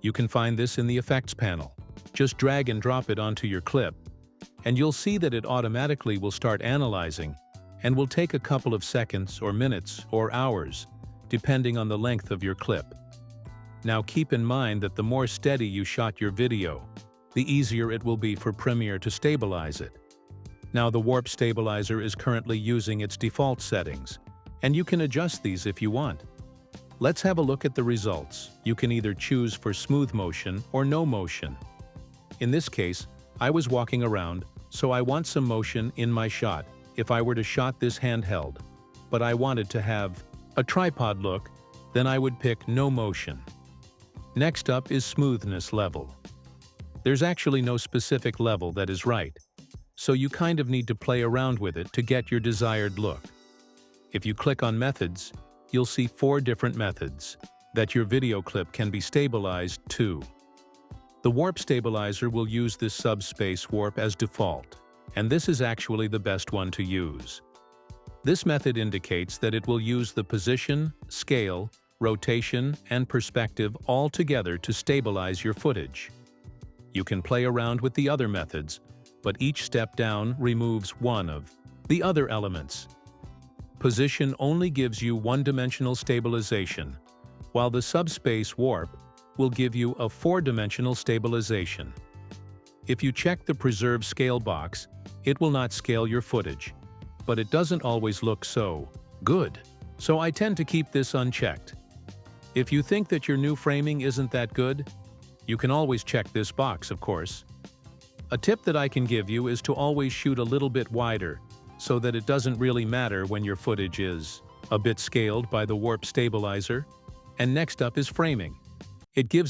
You can find this in the Effects panel. Just drag and drop it onto your clip, and you'll see that it automatically will start analyzing and will take a couple of seconds or minutes or hours, depending on the length of your clip. Now keep in mind that the more steady you shot your video, the easier it will be for Premiere to stabilize it. Now the warp stabilizer is currently using its default settings, and you can adjust these if you want. Let's have a look at the results. You can either choose for smooth motion or no motion. In this case, I was walking around, so I want some motion in my shot if I were to shot this handheld, but I wanted to have a tripod look, then I would pick no motion. Next up is smoothness level. There's actually no specific level that is right, so you kind of need to play around with it to get your desired look. If you click on Methods, you'll see 4 different methods that your video clip can be stabilized to. The warp stabilizer will use this subspace warp as default, and this is actually the best one to use. This method indicates that it will use the position, scale, rotation, and perspective all together to stabilize your footage. You can play around with the other methods, but each step down removes one of the other elements. Position only gives you one-dimensional stabilization, while the subspace warp will give you a 4-dimensional stabilization. If you check the Preserve Scale box, it will not scale your footage, but it doesn't always look so good, so I tend to keep this unchecked. If you think that your new framing isn't that good, you can always check this box, of course. A tip that I can give you is to always shoot a little bit wider, so that it doesn't really matter when your footage is a bit scaled by the warp stabilizer. And next up is framing. It gives